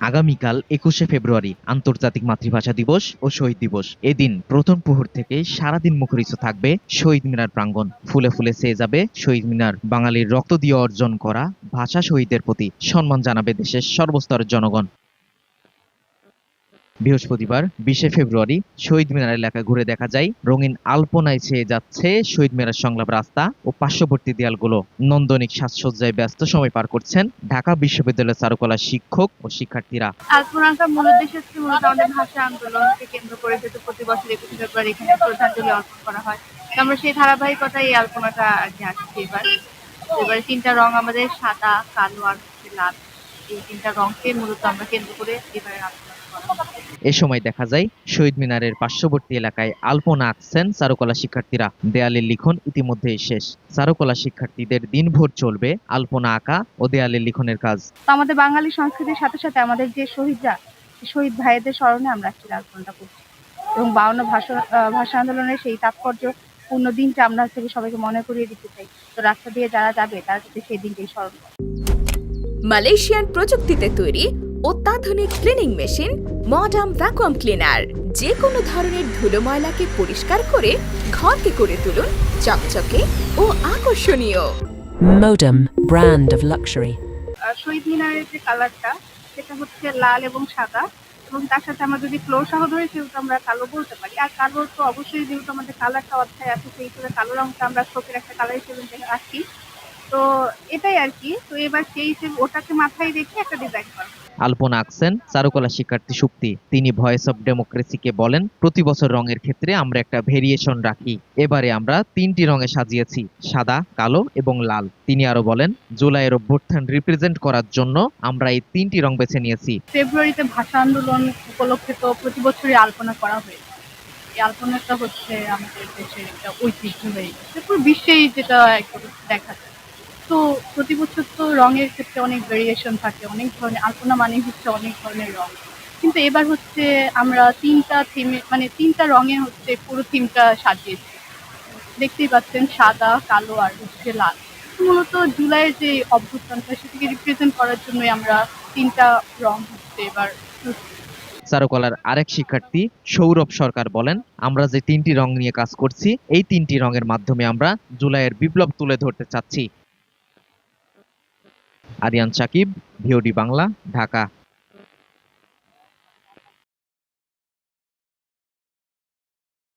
আগামীকাল ২১শে ফেব্রুয়ারি আন্তর্জাতিক মাতৃভাষা দিবস ও শহীদ দিবস। এদিন প্রথম প্রহর থেকে সারাদিন মুখরিত থাকবে শহীদ মিনার প্রাঙ্গণ। ফুলে ফুলে ছেয়ে যাবে শহীদ মিনার। বাঙালির রক্ত দিয়ে অর্জন করা ভাষা শহীদদের প্রতি সম্মান জানাবে দেশের সর্বস্তরের জনগণ। বৃহস্পতিবার ২০শে ফেব্রুয়ারি শহীদ মিনার এলাকা ঘুরে দেখা যায় রঙিন আলপনায় ছেয়ে যাচ্ছে শহীদ মিনার সংলাপ রাস্তা ও পার্শ্ববর্তী দেয়ালগুলো। নন্দনিক সাজসজ্জায় ব্যস্ত সময় পার করছেন ঢাকা বিশ্ববিদ্যালয়ের চারুকলা শিক্ষক ও শিক্ষার্থীরা। আলপনাটার মূল উদ্দেশ্য হচ্ছে মূলত আমাদের ভাষা আন্দোলনকে কেন্দ্র করে যেহেতু প্রতি বছর ২১শে ফেব্রুয়ারি এখানে শ্রদ্ধাঞ্জলি অর্পণ করা হয়, তো আমরা সেই ধারাবাহিকতায় এই আলপনাটা আর কি আসছি এবারে ৩টা রং আমাদের সাদা, কালো আর হচ্ছে লাল। এই ৩টা রংকে মূলত আমরা কেন্দ্র করে এবারে আলপনা করা হয়। এ সময় দেখা যায় শহীদ মিনারের পার্শ্ববর্তী এলাকায় আলপনা আঁকছেন চারুকলা শিক্ষার্থীরা। দেয়ালের লিখন ইতিমধ্যেই শেষ। চারুকলা শিক্ষার্থীদের দিনভর চলবে আলপনা আঁকা ও দেয়ালের লিখনের কাজ। তো আমাদের বাঙালি সংস্কৃতির সাথে সাথে আমাদের যে শহীদরা, শহীদ ভাইদের স্মরণে আমরা আজকে আলপনাটা করছি এবং ৫২ ভাষা আন্দোলনের সেই তাৎপর্যপূর্ণ দিনটা আমরা হচ্ছে সবাইকে মনে করিয়ে দিতে চাই। তো রাস্তা দিয়ে যারা যাবে তারা যাতে সেই দিনটাই স্মরণ করে। মালয়েশিয়ান প্রযুক্তিতে তৈরি অত্যাধুনিক cleaning machine modern vacuum cleaner যে কোনো ধরনের ধুলো ময়লাকে পরিষ্কার করে ঘরকে করে তুলুন চকচকে ও আকর্ষণীয়। Modem, brand of luxury. শহীদ মিনারের যে কালারটা সেটা হচ্ছে লাল এবং সাদা, এবং তার সাথে আমরা যদি ফ্লোর সহ ধরে সেহেতু আমরা কালো বলতে পারি। আর কালো তো অবশ্যই যেহেতু আমাদের কালারটা অধ্যায় আছে সেই হিসেবে কালো রংটা আমরা শোকের একটা কালার হিসেবে রাখি। তো এটাই আর কি। তো এবার সেই হিসেবে ওটাকে মাথায় রেখে একটা ডিজাইন করা। আলপনা আঁকছেন চারুকলা শিক্ষার্থী শুক্তি। তিনি ভয়েস অব ডেমোক্রেসিকে বলেন, প্রতি বছর রঙের ক্ষেত্রে আমরা একটা ভেরিয়েশন রাখি। এবারে আমরা ৩টি রঙে সাজিয়েছি, সাদা, কালো এবং লাল। তিনি আরো বলেন, জুলাইয়ের অভ্যুত্থান রিপ্রেজেন্ট করার জন্য আমরা এই ৩টি রং বেছে নিয়েছি। ফেব্রুয়ারিতে ভাষা আন্দোলন উপলক্ষে তো প্রতি বছরই আলপনা করা হয়েছে। এই আলপনাটা হচ্ছে আমাদের দেশের একটা ঐতিহ্য হয়ে গেছে, পুরো বিশ্বেই যেটা দেখা যায়। তো প্রতি বছর তো রঙের ক্ষেত্রে অনেক ভেরিয়েশন থাকে, অনেক ধরনের আলপনা মানে হচ্ছে অনেক ধরনের রং। কিন্তু এবার হচ্ছে আমরা ৩টা থিমে মানে ৩টা রঙে হচ্ছে পুরো থিমটা সাজিয়েছি। দেখতেই পাচ্ছেন সাদা, কালো আর হচ্ছে লাল। মূলত জুলাইয়ের যে অভ্যুত্থানটা সেটাকে রিপ্রেজেন্ট করার জন্যই আমরা ৩টা রং হচ্ছে এবার চুজ করেছি। চারুকলার আরেক শিক্ষার্থী সৌরভ সরকার বলেন, আমরা যে ৩টি রং নিয়ে কাজ করছি এই ৩টি রঙের মাধ্যমে আমরা জুলাইয়ের বিপ্লব তুলে ধরতে চাচ্ছি। আরিয়ান সাকিব, ভিওডি বাংলা, ঢাকা।